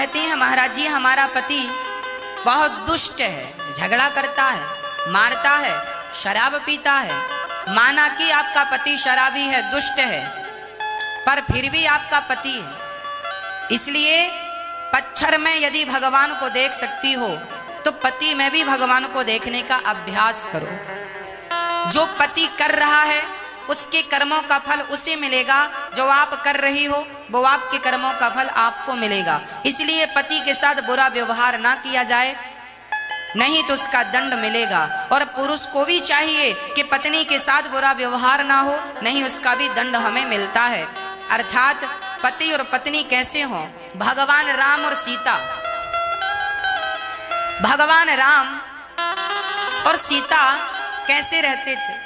कहते हैं महाराज जी हमारा पति बहुत दुष्ट है, झगड़ा करता है, मारता है, शराब पीता है। माना कि आपका पति शराबी है, दुष्ट है, पर फिर भी आपका पति है। इसलिए पत्थर में यदि भगवान को देख सकती हो तो पति में भी भगवान को देखने का अभ्यास करो। जो पति कर रहा है उसके कर्मों का फल उसे मिलेगा, जो आप कर रही हो वो आपके कर्मों का फल आपको मिलेगा। इसलिए पति के साथ बुरा व्यवहार ना किया जाए, नहीं तो उसका दंड मिलेगा। और पुरुष को भी चाहिए कि पत्नी के साथ बुरा व्यवहार ना हो, नहीं उसका भी दंड हमें मिलता है। अर्थात पति और पत्नी कैसे हों? भगवान राम और सीता, भगवान राम और सीता कैसे रहते थे?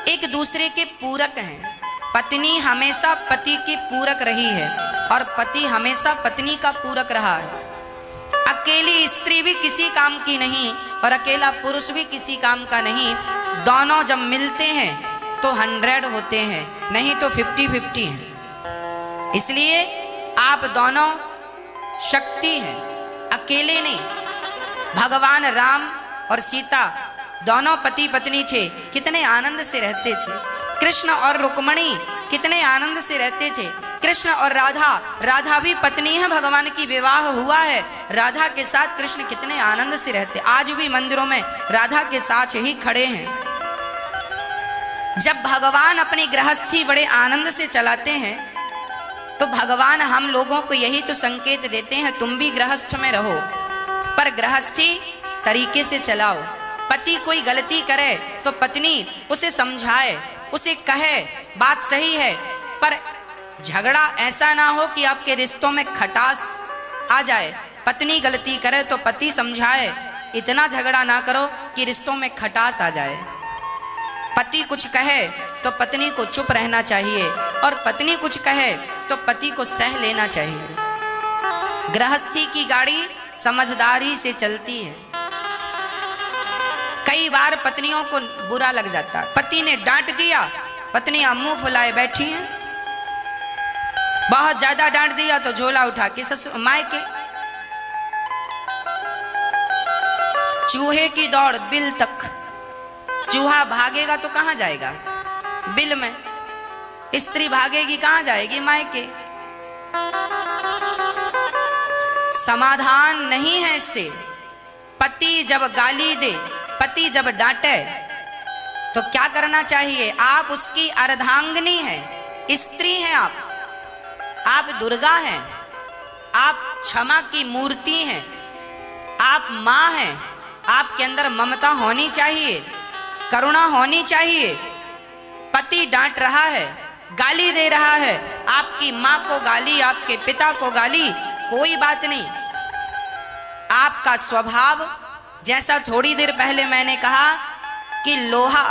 एक दूसरे के पूरक हैं। पत्नी हमेशा पति की पूरक रही है और पति हमेशा पत्नी का पूरक रहा है। अकेली स्त्री भी किसी काम की नहीं और अकेला पुरुष भी किसी काम का नहीं। दोनों जब मिलते हैं तो 100 होते हैं, नहीं तो 50-50 हैं। इसलिए आप दोनों शक्ति हैं, अकेले नहीं। भगवान राम और सीता दोनों पति पत्नी थे, कितने आनंद से रहते थे। कृष्ण और रुक्मणी कितने आनंद से रहते थे। कृष्ण और राधा, राधा भी पत्नी है भगवान की, विवाह हुआ है। राधा के साथ कृष्ण कितने आनंद से रहते, आज भी मंदिरों में राधा के साथ ही खड़े हैं। जब भगवान अपनी गृहस्थी बड़े आनंद से चलाते हैं तो भगवान हम लोगों को यही तो संकेत देते हैं, तुम भी गृहस्थ में रहो, पर गृहस्थी तरीके से चलाओ। पति कोई गलती करे तो पत्नी उसे समझाए, उसे कहे बात सही है, पर झगड़ा ऐसा ना हो कि आपके रिश्तों में खटास आ जाए। पत्नी गलती करे तो पति समझाए, इतना झगड़ा ना करो कि रिश्तों में खटास आ जाए। पति कुछ कहे तो पत्नी को चुप रहना चाहिए और पत्नी कुछ कहे तो पति को सह लेना चाहिए। गृहस्थी की गाड़ी समझदारी से चलती है। कई बार पत्नियों को बुरा लग जाता है, पति ने डांट दिया, पत्नियां मुंह फुलाए बैठी हैं। बहुत ज्यादा डांट दिया तो झोला उठा के ससुर मायके। चूहे की दौड़ बिल तक, चूहा भागेगा तो कहां जाएगा? बिल में। स्त्री भागेगी कहां जाएगी? मायके। समाधान नहीं है इससे। पति जब गाली दे, पति जब डांटे तो क्या करना चाहिए? आप उसकी अर्धांगिनी हैं, स्त्री हैं, आप दुर्गा हैं, आप क्षमा की मूर्ति हैं, आप मां हैं। आपके अंदर ममता होनी चाहिए, करुणा होनी चाहिए। पति डांट रहा है, गाली दे रहा है, आपकी मां को गाली, आपके पिता को गाली, कोई बात नहीं। आपका स्वभाव जैसा थोड़ी देर पहले मैंने कहा कि लोहा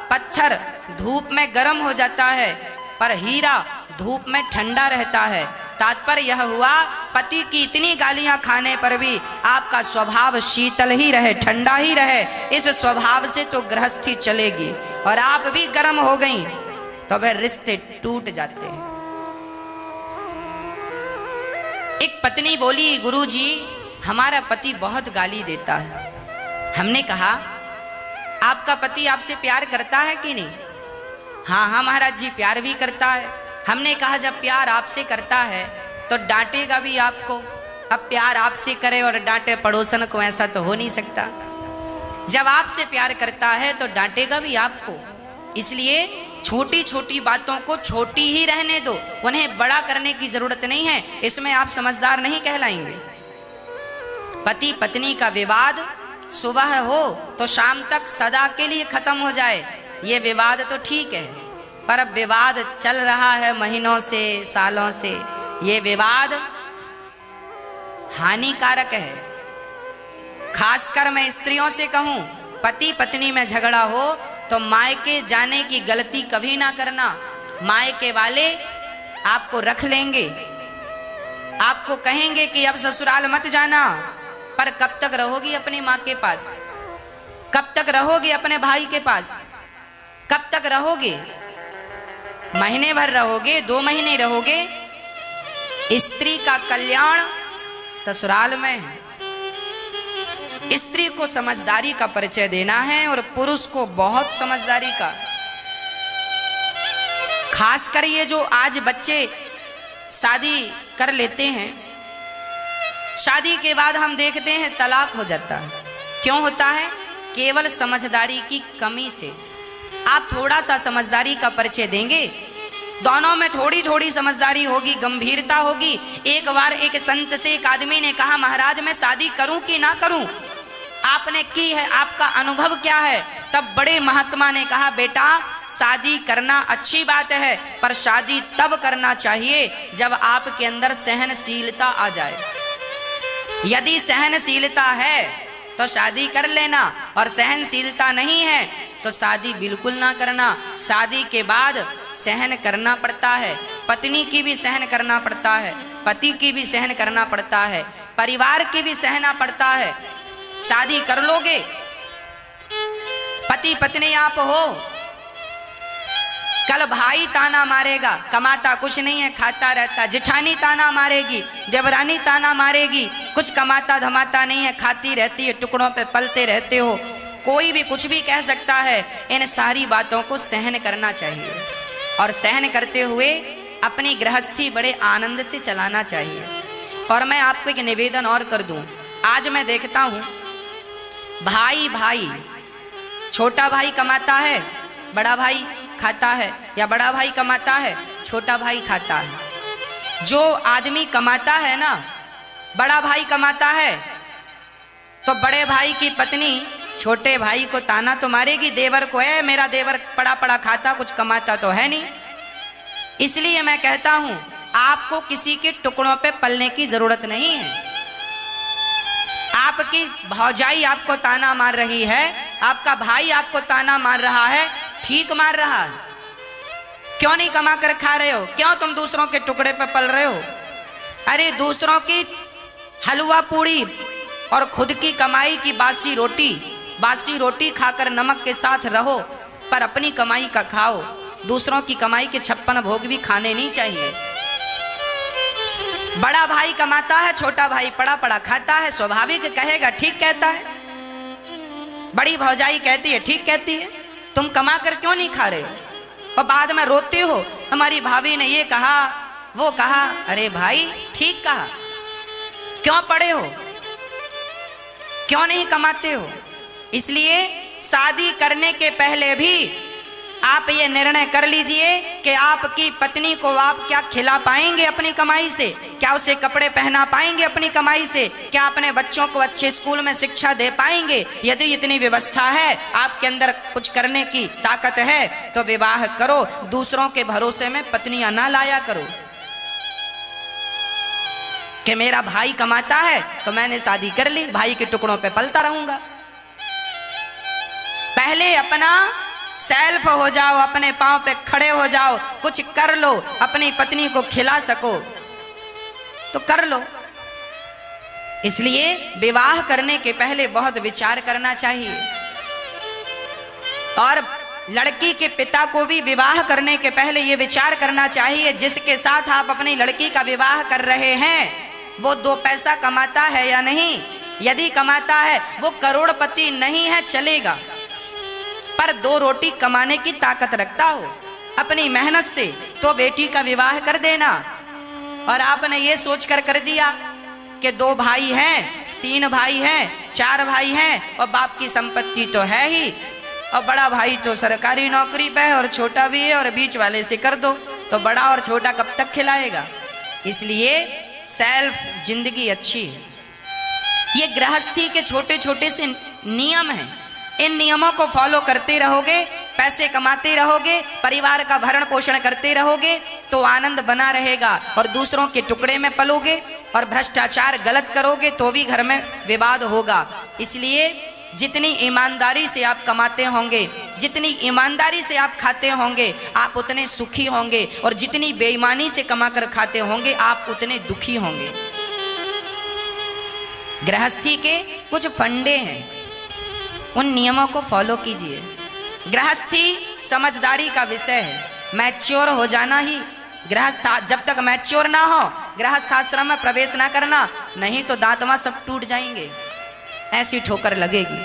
पत्थर धूप में गर्म हो जाता है पर हीरा धूप में ठंडा रहता है। तात्पर्य यह हुआ, पति की इतनी गालियां खाने पर भी आपका स्वभाव शीतल ही रहे, ठंडा ही रहे। इस स्वभाव से तो गृहस्थी चलेगी। और आप भी गर्म हो गई तो वह रिश्ते टूट जाते हैं। एक पत्नी बोली, गुरुजी हमारा पति बहुत गाली देता है। हमने कहा आपका पति आपसे प्यार करता है कि नहीं? हाँ हाँ महाराज जी प्यार भी करता है। हमने कहा जब प्यार आपसे करता है तो डांटेगा भी आपको। अब प्यार आपसे करे और डांटे पड़ोसन को, ऐसा तो हो नहीं सकता। जब आपसे प्यार करता है तो डांटेगा भी आपको। इसलिए छोटी छोटी बातों को छोटी ही रहने दो, उन्हें बड़ा करने की जरूरत नहीं है। इसमें आप समझदार नहीं कहलाएंगे। पति पत्नी का विवाद सुबह हो तो शाम तक सदा के लिए खत्म हो जाए, ये विवाद तो ठीक है। पर अब विवाद चल रहा है महीनों से, सालों से, ये विवाद हानिकारक है। खासकर मैं स्त्रियों से कहूं, पति पत्नी में झगड़ा हो तो मायके जाने की गलती कभी ना करना। मायके वाले आपको रख लेंगे, आपको कहेंगे कि अब ससुराल मत जाना, पर कब तक रहोगी अपनी माँ के पास? कब तक रहोगे अपने भाई के पास? कब तक रहोगे? महीने भर रहोगे, 2 महीने रहोगे? स्त्री का कल्याण ससुराल में है। स्त्री को समझदारी का परिचय देना है और पुरुष को बहुत समझदारी का। खासकर ये जो आज बच्चे शादी कर लेते हैं, शादी के बाद हम देखते हैं तलाक हो जाता है। क्यों होता है? केवल समझदारी की कमी से। आप थोड़ा सा समझदारी का परिचय देंगे, दोनों में थोड़ी थोड़ी समझदारी होगी, गंभीरता होगी। एक बार एक संत से एक आदमी ने कहा, महाराज मैं शादी करूं कि ना करूं? आपने की है, आपका अनुभव क्या है? तब बड़े महात्मा ने कहा, बेटा शादी करना अच्छी बात है, पर शादी तब करना चाहिए जब आपके अंदर सहनशीलता आ जाए। यदि सहनशीलता है तो शादी कर लेना, और सहनशीलता नहीं है तो शादी बिल्कुल ना करना। शादी के बाद सहन करना पड़ता है, पत्नी की भी सहन करना पड़ता है, पति की भी सहन करना पड़ता है, परिवार की भी सहना पड़ता है। शादी कर लोगे, पति पत्नी आप हो, कल भाई ताना मारेगा, कमाता कुछ नहीं है, खाता रहता। जेठानी ताना मारेगी, देवरानी ताना मारेगी, कुछ कमाता धमाता नहीं है, खाती रहती है, टुकड़ों पे पलते रहते हो। कोई भी कुछ भी कह सकता है। इन सारी बातों को सहन करना चाहिए, और सहन करते हुए अपनी गृहस्थी बड़े आनंद से चलाना चाहिए। और मैं आपको एक निवेदन और कर दूं, आज मैं देखता हूं भाई भाई, छोटा भाई कमाता है, बड़ा भाई खाता है, या बड़ा भाई कमाता है, छोटा भाई खाता है। जो आदमी कमाता है ना, बड़ा भाई कमाता है, तो बड़े भाई की पत्नी छोटे भाई को ताना तो मारेगी, देवर को, है मेरा देवर पड़ा पड़ा खाता, कुछ कमाता तो है नहीं। इसलिए मैं कहता हूं, आपको किसी के टुकड़ों पे पलने की जरूरत नहीं है। आपकी भौजाई आपको ताना मार रही है, आपका भाई आपको ताना मार रहा है, ठीक मार रहा है। क्यों नहीं कमा कर खा रहे हो? क्यों तुम दूसरों के टुकड़े पे पल रहे हो? अरे दूसरों की हलवा पूड़ी और खुद की कमाई की बासी रोटी खाकर नमक के साथ रहो, पर अपनी कमाई का खाओ। दूसरों की कमाई के 56 भोग भी खाने नहीं चाहिए। बड़ा भाई कमाता है, छोटा भाई पड़ा पड़ा खाता है, स्वाभाविक कहेगा ठीक कहता है। बड़ी भौजाई कहती है ठीक कहती है, तुम कमा कर क्यों नहीं खा रहे हो? और बाद में रोते हो, हमारी भाभी ने ये कहा वो कहा। अरे भाई ठीक कहा, क्यों पड़े हो, क्यों नहीं कमाते हो? इसलिए शादी करने के पहले भी आप ये निर्णय कर लीजिए कि आपकी पत्नी को आप क्या खिला पाएंगे अपनी कमाई से, क्या उसे कपड़े पहना पाएंगे अपनी कमाई से, क्या अपने बच्चों को अच्छे स्कूल में शिक्षा दे पाएंगे। यदि इतनी व्यवस्था है, आपके अंदर कुछ करने की ताकत है, तो विवाह करो। दूसरों के भरोसे में पत्नियां ना लाया करो कि मेरा भाई कमाता है तो मैंने शादी कर ली, भाई के टुकड़ों पे पलता रहूंगा। पहले अपना सेल्फ हो जाओ, अपने पांव पे खड़े हो जाओ, कुछ कर लो, अपनी पत्नी को खिला सको तो कर लो। इसलिए विवाह करने के पहले बहुत विचार करना चाहिए। और लड़की के पिता को भी विवाह करने के पहले ये विचार करना चाहिए, जिसके साथ आप अपनी लड़की का विवाह कर रहे हैं वो 2 पैसा कमाता है या नहीं। यदि कमाता है, वो करोड़पति नहीं है चलेगा, पर 2 रोटी कमाने की ताकत रखता हो अपनी मेहनत से, तो बेटी का विवाह कर देना। और आपने ये सोचकर कर दिया कि 2 भाई हैं, 3 भाई हैं, 4 भाई हैं, और बाप की संपत्ति तो है ही, और बड़ा भाई तो सरकारी नौकरी पे है और छोटा भी है, और बीच वाले से कर दो, तो बड़ा और छोटा कब तक खिलाएगा। इसलिए सेल्फ जिंदगी अच्छी है। ये गृहस्थी के छोटे छोटे से नियम हैं, इन नियमों को फॉलो करते रहोगे, पैसे कमाते रहोगे, परिवार का भरण पोषण करते रहोगे, तो आनंद बना रहेगा। और दूसरों के टुकड़े में पलोगे और भ्रष्टाचार गलत करोगे तो भी घर में विवाद होगा। इसलिए जितनी ईमानदारी से आप कमाते होंगे, जितनी ईमानदारी से आप खाते होंगे, आप उतने सुखी होंगे, और जितनी बेईमानी से कमाकर खाते होंगे आप उतने दुखी होंगे। गृहस्थी के कुछ फंडे हैं, उन नियमों को फॉलो कीजिए। गृहस्थी समझदारी का विषय है, मैच्योर हो जाना ही। गृहस्थ जब तक मैच्योर ना हो, गृहस्थ आश्रम में प्रवेश ना करना, नहीं तो दांतवा सब टूट जाएंगे, ऐसी ठोकर लगेगी।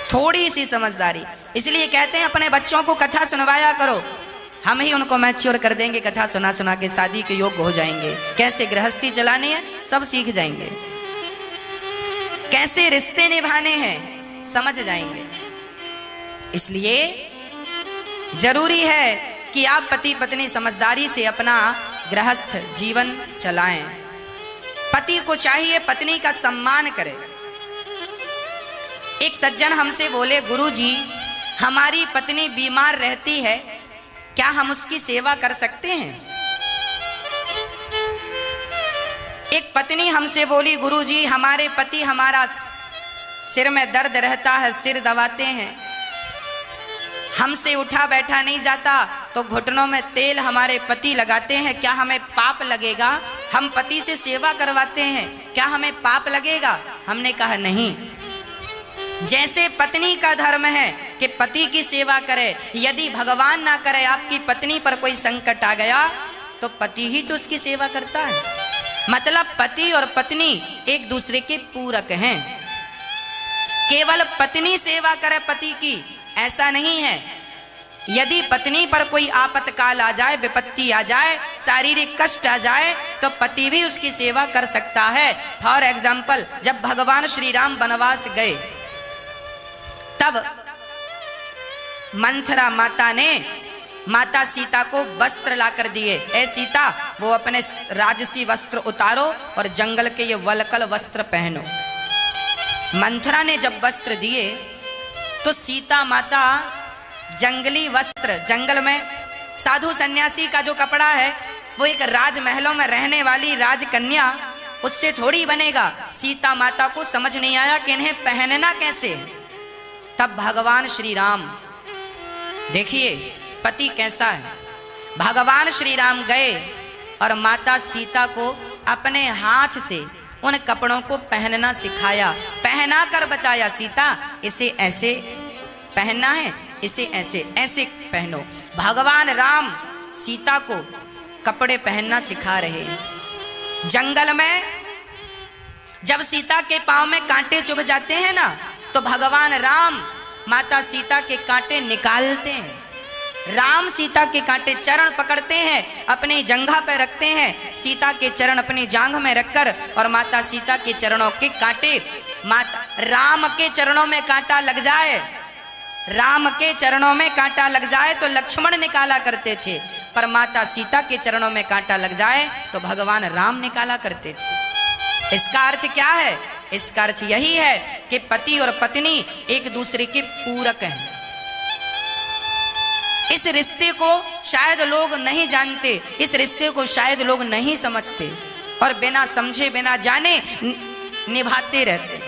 थोड़ी सी समझदारी, इसलिए कहते हैं अपने बच्चों को कथा सुनवाया करो, हम ही उनको मैच्योर कर देंगे, कथा सुना सुना के शादी के योग्य हो जाएंगे, कैसे गृहस्थी चलानी है सब सीख जाएंगे, कैसे रिश्ते निभाने हैं समझ जाएंगे। इसलिए जरूरी है कि आप पति पत्नी समझदारी से अपना गृहस्थ जीवन चलाएं। पति को चाहिए पत्नी का सम्मान करें। एक सज्जन हमसे बोले, गुरुजी हमारी पत्नी बीमार रहती है, क्या हम उसकी सेवा कर सकते हैं? एक पत्नी हमसे बोली, गुरुजी हमारे पति हमारा सिर में दर्द रहता है, सिर दबाते हैं, हमसे उठा बैठा नहीं जाता, तो घुटनों में तेल हमारे पति लगाते हैं, क्या हमें पाप लगेगा? हम पति से सेवा करवाते हैं, क्या हमें पाप लगेगा? हमने कहा नहीं, जैसे पत्नी का धर्म है कि पति की सेवा करे, यदि भगवान ना करे आपकी पत्नी पर कोई संकट आ गया तो पति ही तो उसकी सेवा करता है। मतलब पति और पत्नी एक दूसरे के पूरक हैं। केवल पत्नी सेवा करे पति की ऐसा नहीं है। यदि पत्नी पर कोई आपत्काल आ जाए, विपत्ति आ जाए, शारीरिक कष्ट आ जाए तो पति भी उसकी सेवा कर सकता है। फॉर एग्जाम्पल, जब भगवान श्री राम वनवास गए तब मंथरा माता ने माता सीता को वस्त्र लाकर दिए, ए सीता वो अपने राजसी वस्त्र उतारो और जंगल के ये वलकल वस्त्र पहनो। मंथरा ने जब वस्त्र दिए तो सीता माता जंगली वस्त्र, जंगल में साधु सन्यासी का जो कपड़ा है वो एक राजमहलों में रहने वाली राजकन्या उससे थोड़ी बनेगा। सीता माता को समझ नहीं आया कि इन्हें पहनना कैसे। तब भगवान श्री राम, देखिए पति कैसा है, भगवान श्री राम गए और माता सीता को अपने हाथ से उन कपड़ों को पहनना सिखाया, पहना कर बताया, सीता इसे ऐसे पहनना है, इसे ऐसे ऐसे पहनो। भगवान राम सीता को कपड़े पहनना सिखा रहे हैं। जंगल में जब सीता के पांव में कांटे चुभ जाते हैं ना, तो भगवान राम माता सीता के कांटे निकालते हैं। राम सीता के कांटे चरण पकड़ते हैं, अपनी जंघा पर रखते हैं, सीता के चरण अपनी जांघ में रखकर, और माता सीता के चरणों के कांटे, माता राम के चरणों में कांटा लग जाए, राम के चरणों में कांटा लग जाए तो लक्ष्मण निकाला करते थे, पर माता सीता के चरणों में कांटा लग जाए तो भगवान राम निकाला करते थे। इसका अर्थ क्या है? इसका अर्थ यही है कि पति और पत्नी एक दूसरे के पूरक हैं। इस रिश्ते को शायद लोग नहीं जानते, इस रिश्ते को शायद लोग नहीं समझते और बिना समझे बिना जाने निभाते रहते।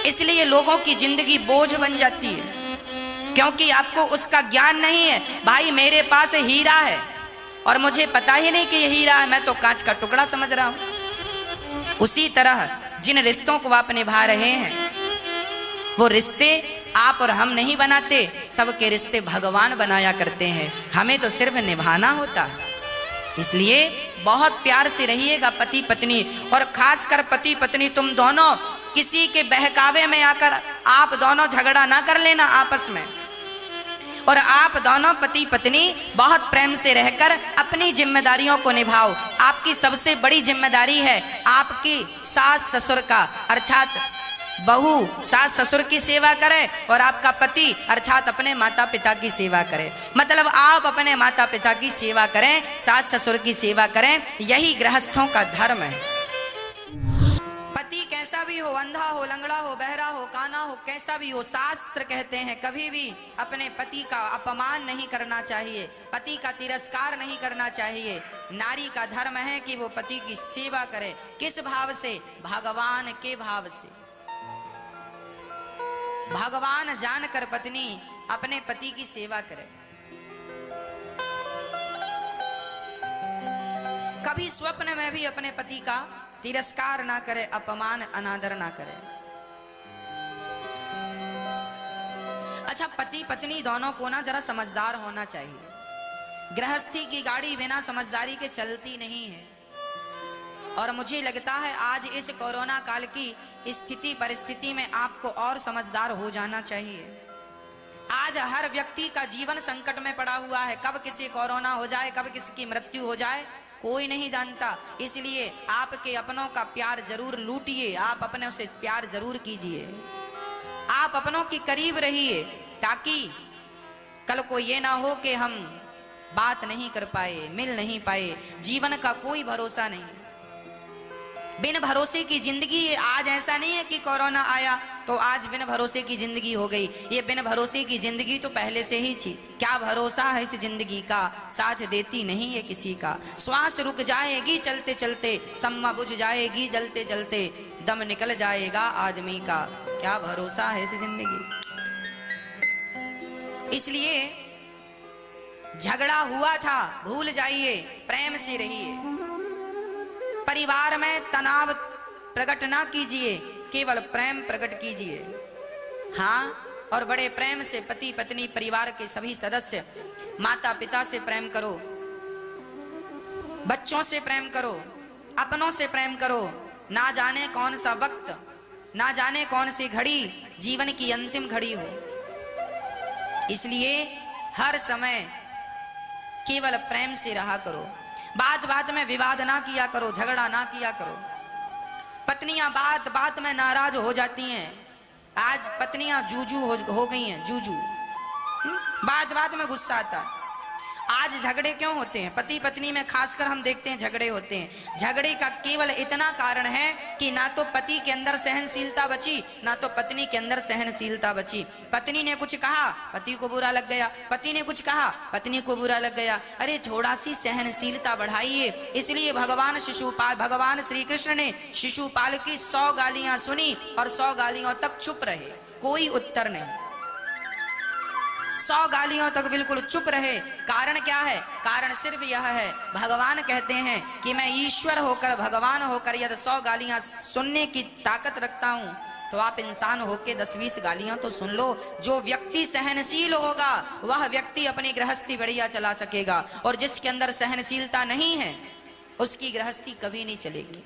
इसलिए लोगों की जिंदगी बोझ बन जाती है, क्योंकि आपको उसका ज्ञान नहीं है। भाई मेरे पास हीरा है और मुझे पता ही नहीं कि ये हीरा है, मैं तो कांच का टुकड़ा समझ रहा हूं। उसी तरह जिन रिश्तों को आप निभा रहे हैं वो रिश्ते आप और हम नहीं बनाते, सबके रिश्ते भगवान बनाया करते हैं, हमें तो सिर्फ निभाना होता है। इसलिए बहुत प्यार से रहिएगा पति पत्नी, और खासकर पति पत्नी तुम दोनों किसी के बहकावे में आकर आप दोनों झगड़ा ना कर लेना आपस में, और आप दोनों पति पत्नी बहुत प्रेम से रहकर अपनी जिम्मेदारियों को निभाओ। आपकी सबसे बड़ी जिम्मेदारी है आपकी सास ससुर का, अर्थात बहू सास ससुर की सेवा करे और आपका पति अर्थात अपने माता पिता की सेवा करे। मतलब आप अपने माता पिता की सेवा करें, सास ससुर की सेवा करें, यही गृहस्थों का धर्म है। पति कैसा भी हो, अंधा हो, लंगड़ा हो, बहरा हो, काना हो, कैसा भी हो, शास्त्र कहते हैं कभी भी अपने पति का अपमान नहीं करना चाहिए, पति का तिरस्कार नहीं करना चाहिए। नारी का धर्म है कि वो पति की सेवा करे। किस भाव से? भगवान के भाव से। भगवान जानकर पत्नी अपने पति की सेवा करे। कभी स्वप्न में भी अपने पति का तिरस्कार ना करे, अपमान अनादर ना करे। अच्छा, पति पत्नी दोनों को ना जरा समझदार होना चाहिए। गृहस्थी की गाड़ी बिना समझदारी के चलती नहीं है। और मुझे लगता है आज इस कोरोना काल की स्थिति परिस्थिति में आपको और समझदार हो जाना चाहिए। आज हर व्यक्ति का जीवन संकट में पड़ा हुआ है। कब किसी कोरोना हो जाए, कब किसी की मृत्यु हो जाए, कोई नहीं जानता। इसलिए आपके अपनों का प्यार जरूर लूटिए, आप अपनों से प्यार जरूर कीजिए, आप अपनों के करीब रहिए, ताकि कल को ये ना हो कि हम बात नहीं कर पाए, मिल नहीं पाए। जीवन का कोई भरोसा नहीं, बिन भरोसे की जिंदगी। आज ऐसा नहीं है कि कोरोना आया तो आज बिन भरोसे की जिंदगी हो गई। ये बिन भरोसे की जिंदगी तो पहले से ही थी। क्या भरोसा है इस जिंदगी का, साथ देती नहीं है किसी का। श्वास रुक जाएगी चलते चलते, सम्मा बुझ जाएगी जलते जलते, दम निकल जाएगा आदमी का, क्या भरोसा है इस जिंदगी। इसलिए झगड़ा हुआ था भूल जाइए, प्रेम से रहिए। परिवार में तनाव प्रकट ना कीजिए, केवल प्रेम प्रकट कीजिए। हाँ, और बड़े प्रेम से पति पत्नी परिवार के सभी सदस्य, माता पिता से प्रेम करो, बच्चों से प्रेम करो, अपनों से प्रेम करो। ना जाने कौन सा वक्त, ना जाने कौन सी घड़ी जीवन की अंतिम घड़ी हो। इसलिए हर समय केवल प्रेम से रहा करो। बात बात में विवाद ना किया करो, झगड़ा ना किया करो। पत्नियां बात बात में नाराज हो जाती हैं। आज पत्नियां जूजू हो गई हैं, जूजू। बात बात में गुस्सा आता है। आज झगड़े क्यों होते हैं? पति पत्नी में खासकर हम देखते हैं झगड़े होते हैं। झगड़े का केवल इतना कारण है कि ना तो पति के अंदर सहनशीलता बची, ना तो पत्नी के अंदर सहनशीलता बची। पत्नी ने कुछ कहा, पति को बुरा लग गया, पति ने कुछ कहा, पत्नी को बुरा लग गया। अरे थोड़ा सी सहनशीलता बढ़ाइए। इसलिए भगवान श्री कृष्ण ने शिशुपाल की 100 गालियां सुनी और 100 गालियों तक चुप रहे, कोई उत्तर नहीं। 100 गालियों तक बिल्कुल चुप रहे। कारण क्या है? कारण सिर्फ यह है, भगवान कहते हैं कि मैं ईश्वर होकर, भगवान होकर यदि 100 गालियां सुनने की ताकत रखता हूं, तो आप इंसान होकर 10-20 गालियां तो सुन लो। जो व्यक्ति सहनशील होगा वह व्यक्ति अपनी गृहस्थी बढ़िया चला सकेगा, और जिसके अंदर सहनशीलता नहीं है उसकी गृहस्थी कभी नहीं चलेगी।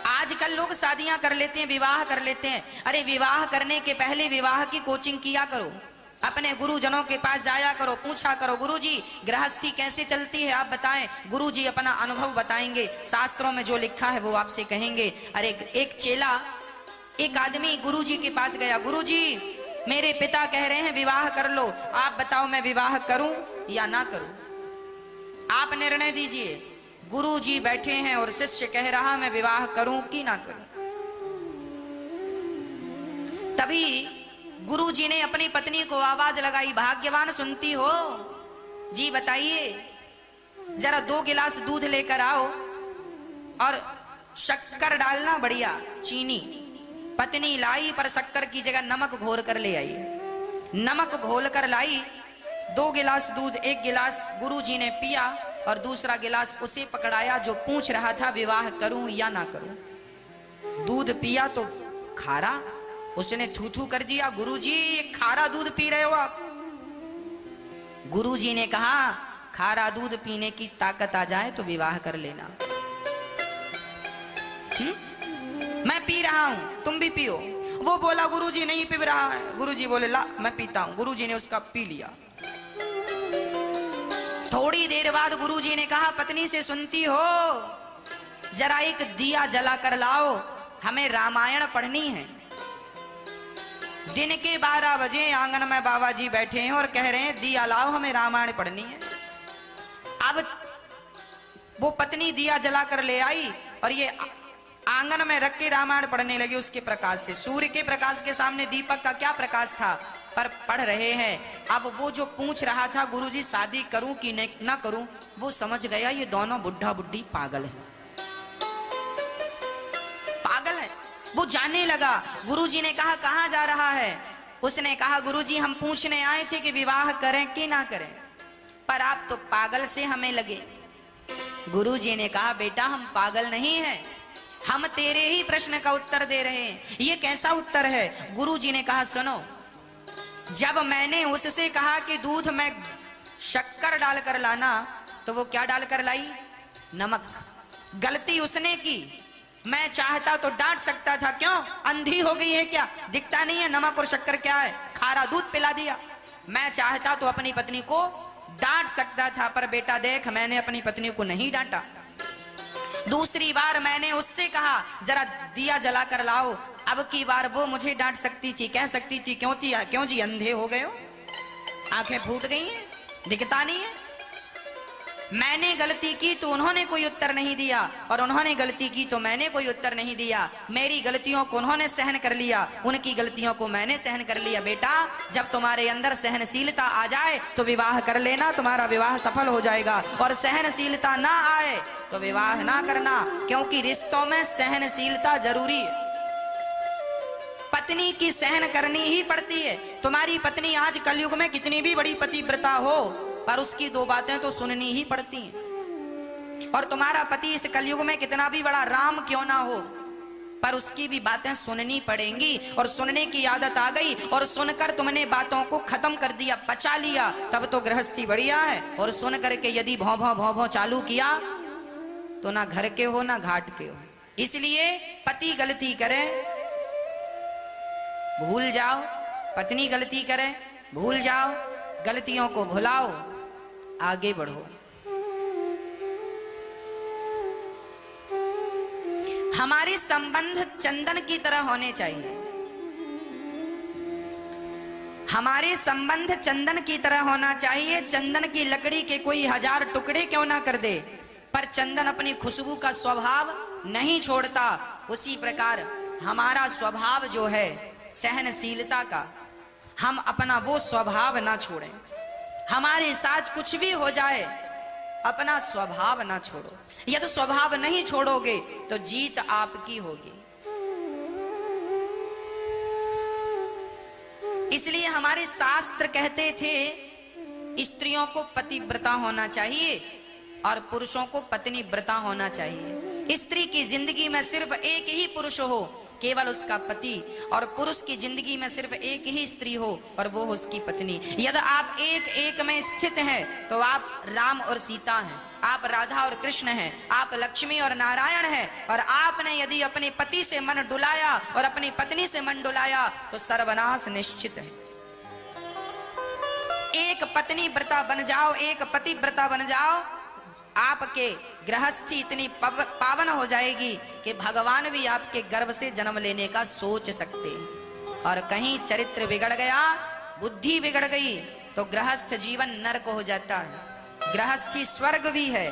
आजकल लोग शादियां कर लेते हैं, विवाह कर लेते हैं। अरे विवाह करने के पहले विवाह की कोचिंग किया करो, अपने गुरुजनों के पास जाया करो, पूछा करो, गुरुजी गृहस्थी कैसे चलती है आप बताएं। गुरुजी अपना अनुभव बताएंगे, शास्त्रों में जो लिखा है वो आपसे कहेंगे। अरे एक चेला, एक आदमी गुरुजी के पास गया, गुरुजी मेरे पिता कह रहे हैं विवाह कर लो, आप बताओ मैं विवाह करूं या ना करूं, आप निर्णय दीजिए। गुरुजी बैठे हैं और शिष्य कह रहा मैं विवाह करूं कि ना करूं। तभी गुरुजी ने अपनी पत्नी को आवाज लगाई, भाग्यवान सुनती हो जी, बताइए जरा 2 गिलास दूध लेकर आओ और शक्कर डालना, बढ़िया चीनी। पत्नी लाई, पर शक्कर की जगह नमक घोल कर ले आई। नमक घोल कर लाई, 2 गिलास दूध, 1 गिलास गुरुजी ने पिया और दूसरा गिलास उसे पकड़ाया जो पूछ रहा था विवाह करूं या ना करूं। दूध पिया तो खारा, उसने थू थू कर दिया, गुरुजी ये खारा दूध पी रहे हो आप। गुरुजी ने कहा खारा दूध पीने की ताकत आ जाए तो विवाह कर लेना। मैं पी रहा हूं, तुम भी पियो। वो बोला गुरुजी नहीं पी रहा है। गुरुजी बोले ला मैं पीता हूं। गुरुजी ने उसका पी लिया। थोड़ी देर बाद गुरुजी ने कहा पत्नी से सुनती हो, जरा एक दिया जला कर लाओ, हमें रामायण पढ़नी है। दिन के 12 बजे आंगन में बाबा जी बैठे हैं और कह रहे हैं दिया लाओ, हमें रामायण पढ़नी है। अब वो पत्नी दिया जला कर ले आई और ये आंगन में रख के रामायण पढ़ने लगी उसके प्रकाश से। सूर्य के प्रकाश के सामने दीपक का क्या प्रकाश था, पर पढ़ रहे हैं। अब वो जो पूछ रहा था गुरुजी शादी करूं कि ना करूं, वो समझ गया ये दोनों बुढ़ा बुढ़ी पागल है, पागल है। वो जाने लगा। गुरुजी ने कहा कहां जा रहा है? उसने कहा गुरुजी हम पूछने आए थे कि विवाह करें कि ना करें, पर आप तो पागल से हमें लगे। गुरुजी ने कहा बेटा हम पागल नहीं हैं, हम तेरे ही प्रश्न का उत्तर दे रहे हैं। ये कैसा उत्तर है? गुरुजी ने कहा सुनो, जब मैंने उससे कहा कि दूध में शक्कर डालकर लाना तो वो क्या डालकर लाई? नमक। गलती उसने की, मैं चाहता तो डांट सकता था, क्यों अंधी हो गई है क्या, दिखता नहीं है नमक और शक्कर क्या है, खारा दूध पिला दिया। मैं चाहता तो अपनी पत्नी को डांट सकता था, पर बेटा देख मैंने अपनी पत्नी को नहीं डांटा। दूसरी बार मैंने उससे कहा जरा दिया जला कर लाओ, अब की बार वो मुझे डांट सकती थी, कह सकती थी क्यों जी अंधे हो गए हो, आंखें फूट गई हैं, दिखता नहीं है। मैंने गलती की तो उन्होंने कोई उत्तर नहीं दिया, और उन्होंने गलती की तो मैंने कोई उत्तर नहीं दिया। मेरी गलतियों को उन्होंने सहन कर लिया, उनकी गलतियों को मैंने सहन कर लिया। बेटा जब तुम्हारे अंदर सहनशीलता आ जाए तो विवाह कर लेना, तुम्हारा विवाह सफल हो जाएगा, और सहनशीलता ना आए तो विवाह ना करना, क्योंकि रिश्तों में सहनशीलता जरूरी है। पत्नी की सहन करनी ही पड़ती है। तुम्हारी पत्नी आज कलयुग में कितनी भी बड़ी पतिव्रता हो, पर उसकी दो बातें तो सुननी ही पड़ती हैं। और तुम्हारा पति इस कलयुग में कितना भी बड़ा राम क्यों ना हो, पर उसकी भी बातें सुननी पड़ेंगी। और सुनने की आदत आ गई और सुनकर तुमने बातों को खत्म कर दिया, पचा लिया, तब तो गृहस्थी बढ़िया है। और सुन करके यदि भौं भौं भौं भौं चालू किया तो ना घर के हो ना घाट के हो। इसलिए पति गलती करे भूल जाओ, पत्नी गलती करे भूल जाओ, गलतियों को भुलाओ, आगे बढ़ो। हमारे संबंध चंदन की तरह होने चाहिए। हमारे संबंध चंदन की तरह होना चाहिए। चंदन की लकड़ी के कोई 1000 टुकड़े क्यों ना कर दे, पर चंदन अपनी खुशबू का स्वभाव नहीं छोड़ता। उसी प्रकार हमारा स्वभाव जो है सहनशीलता का, हम अपना वो स्वभाव ना छोड़ें। हमारे साथ कुछ भी हो जाए अपना स्वभाव ना छोड़ो। यदि स्वभाव नहीं छोड़ोगे तो जीत आपकी होगी। इसलिए हमारे शास्त्र कहते थे स्त्रियों को पतिव्रता होना चाहिए और पुरुषों को पत्नी व्रता होना चाहिए। स्त्री की जिंदगी में सिर्फ एक ही पुरुष हो, केवल उसका पति, और पुरुष की जिंदगी में सिर्फ एक ही स्त्री हो और वो हो उसकी पत्नी। यदि आप एक एक में स्थित हैं तो आप राम और सीता हैं, आप राधा और कृष्ण हैं, आप लक्ष्मी और नारायण हैं। और आपने यदि अपने पति से मन डुलाया और अपनी पत्नी से मन डुलाया तो सर्वनाश निश्चित है। एक पत्नी व्रता बन जाओ, एक पति व्रता बन जाओ, आपके गृहस्थी इतनी पावन हो जाएगी कि भगवान भी आपके गर्भ से जन्म लेने का सोच सकते हैं। और कहीं चरित्र बिगड़ गया, बुद्धि बिगड़ गई तो गृहस्थ जीवन नरक हो जाता है। गृहस्थी स्वर्ग भी है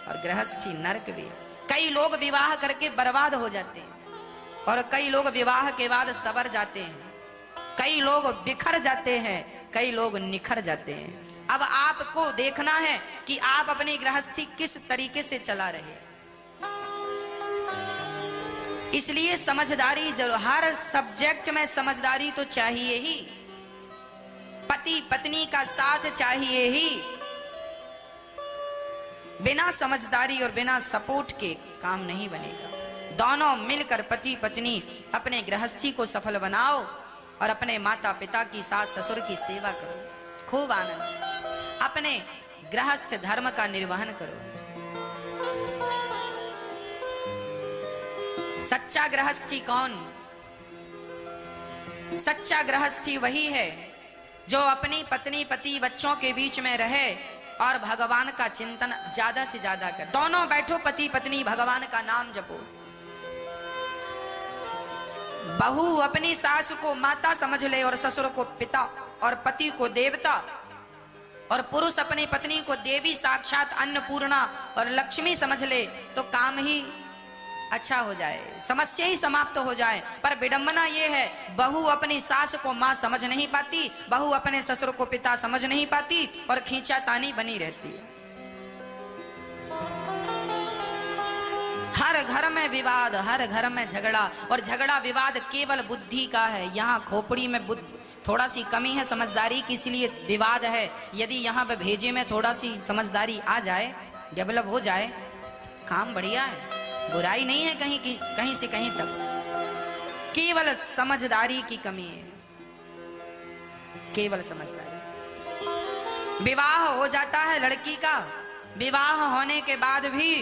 और गृहस्थी नरक भी। कई लोग विवाह करके बर्बाद हो जाते हैं और कई लोग विवाह के बाद सवर जाते हैं, कई लोग बिखर जाते हैं, कई लोग निखर जाते हैं। अब आपको देखना है कि आप अपनी गृहस्थी किस तरीके से चला रहे। इसलिए समझदारी जरूर, हर सब्जेक्ट में समझदारी तो चाहिए ही, पति पत्नी का साथ चाहिए ही। बिना समझदारी और बिना सपोर्ट के काम नहीं बनेगा। दोनों मिलकर पति पत्नी अपने गृहस्थी को सफल बनाओ और अपने माता पिता की, सास ससुर की सेवा करो, खूब आनंद से अपने गृहस्थ धर्म का निर्वहन करो। सच्चा गृहस्थी कौन? सच्चा गृहस्थी वही है जो अपनी पत्नी पति बच्चों के बीच में रहे और भगवान का चिंतन ज्यादा से ज्यादा कर। दोनों बैठो पति पत्नी, भगवान का नाम जपो। बहू अपनी सास को माता समझ ले और ससुर को पिता और पति को देवता, और पुरुष अपनी पत्नी को देवी साक्षात अन्नपूर्णा और लक्ष्मी समझ ले तो काम ही अच्छा हो जाए, समस्या ही समाप्त हो जाए। पर विडंबना ये है, बहू अपनी सास को मां समझ नहीं पाती, बहू अपने ससुर को पिता समझ नहीं पाती और खींचातानी बनी रहती है। हर घर में विवाद, हर घर में झगड़ा, और झगड़ा विवाद केवल बुद्धि का है। यहाँ खोपड़ी में थोड़ा सी कमी है समझदारी की, इसलिए विवाद है। यदि यहाँ पे भेजे में थोड़ा सी समझदारी आ जाए, डेवलप हो जाए, काम बढ़िया है, बुराई नहीं है कहीं से कहीं तक। केवल समझदारी की कमी है, केवल समझदारी। विवाह हो जाता है लड़की का। विवाह होने के बाद भी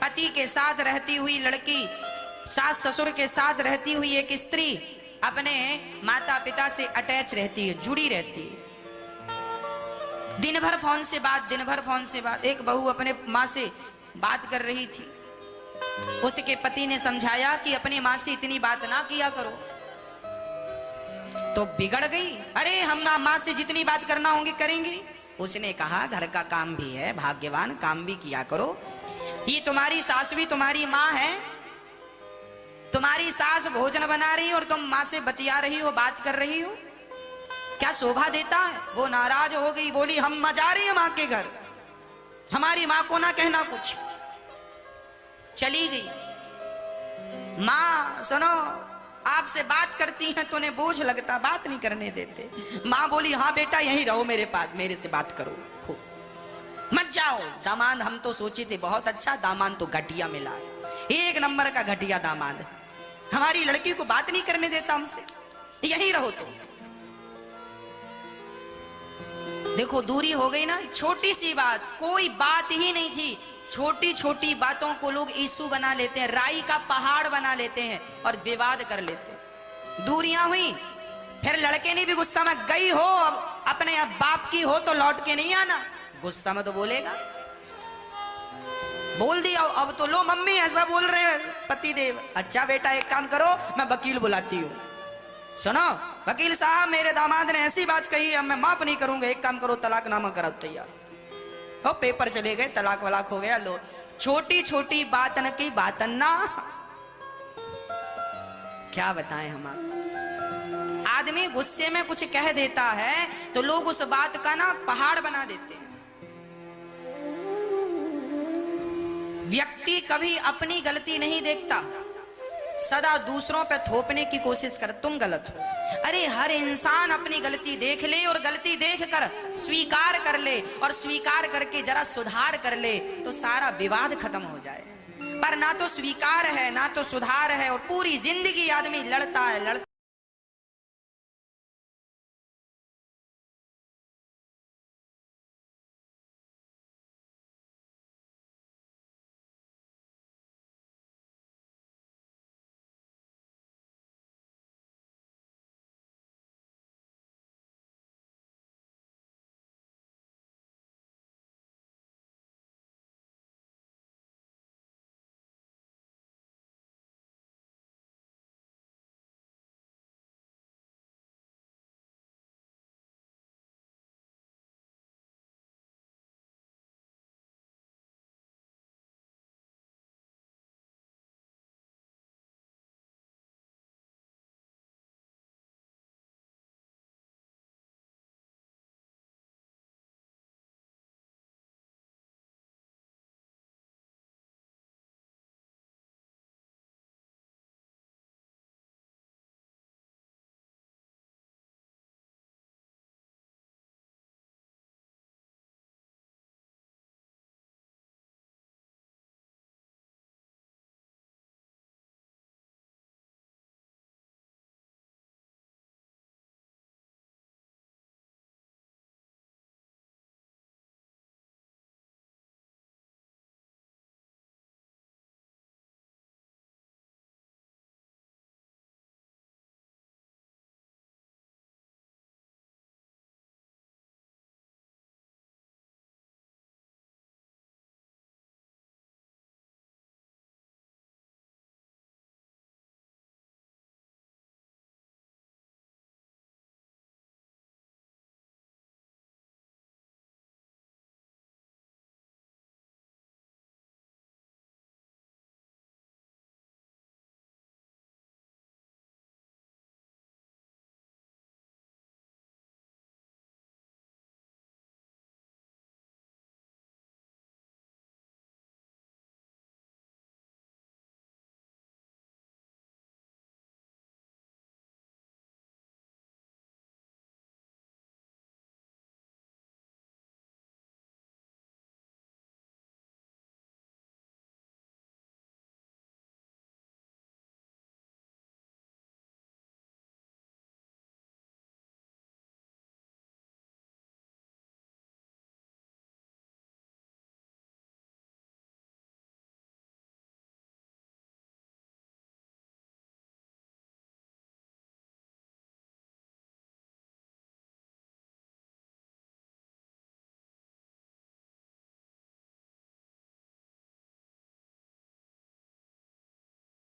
पति के साथ रहती हुई लड़की, सास ससुर के साथ रहती हुई एक स्त्री अपने माता पिता से अटैच रहती है, जुड़ी रहती है। दिन भर फोन से बात। एक बहू अपने माँ से बात कर रही थी। उसके पति ने समझाया कि अपनी माँ से इतनी बात ना किया करो, तो बिगड़ गई। अरे हम माँ से जितनी बात करना होंगी करेंगे। उसने कहा घर का काम भी है, भाग्यवान काम भी किया करो। ये तुम्हारी सास भी तुम्हारी माँ है। तुम्हारी सास भोजन बना रही हो और तुम माँ से बतिया रही हो, बात कर रही हो, क्या शोभा देता है? वो नाराज हो गई, बोली हम जा रही है माँ के घर, हमारी माँ को ना कहना कुछ। चली गई। माँ सुनो, आपसे बात करती हैं तो उन्हें बोझ लगता, बात नहीं करने देते। माँ बोली हाँ बेटा यहीं रहो मेरे पास, मेरे से बात करो, खूब मत जाओ। दामाद हम तो सोचे थे बहुत अच्छा, दामाद तो घटिया मिला है, एक नंबर का घटिया दामाद है। हमारी लड़की को बात नहीं करने देता हमसे, यहीं रहो। तो देखो दूरी हो गई ना, छोटी सी बात, कोई बात ही नहीं थी। छोटी छोटी बातों को लोग इशू बना लेते हैं, राई का पहाड़ बना लेते हैं और विवाद कर लेते हैं। दूरियां हुई, फिर लड़के ने भी गुस्सा में, गई हो अब अपने बाप की हो तो लौट के नहीं आना। गुस्सा में तो बोलेगा, बोल दिया अब तो लो मम्मी ऐसा बोल रहे हैं पति देव। अच्छा बेटा एक काम करो, मैं वकील बुलाती हूँ। सुनो वकील साहब, मेरे दामाद ने ऐसी बात कही, अब मैं माफ नहीं करूंगा, एक काम करो तलाकनामा कराओ तैयार हो। पेपर चले गए, तलाक वलाक हो गया। लो छोटी छोटी बात न की बातन ना, क्या बताएं हम आप। आदमी गुस्से में कुछ कह देता है तो लोग उस बात का ना पहाड़ बना देते हैं। व्यक्ति कभी अपनी गलती नहीं देखता, सदा दूसरों पे थोपने की कोशिश कर, तुम गलत हो। अरे हर इंसान अपनी गलती देख ले और गलती देखकर स्वीकार कर ले और स्वीकार करके जरा सुधार कर ले तो सारा विवाद खत्म हो जाए। पर ना तो स्वीकार है ना तो सुधार है और पूरी जिंदगी आदमी लड़ता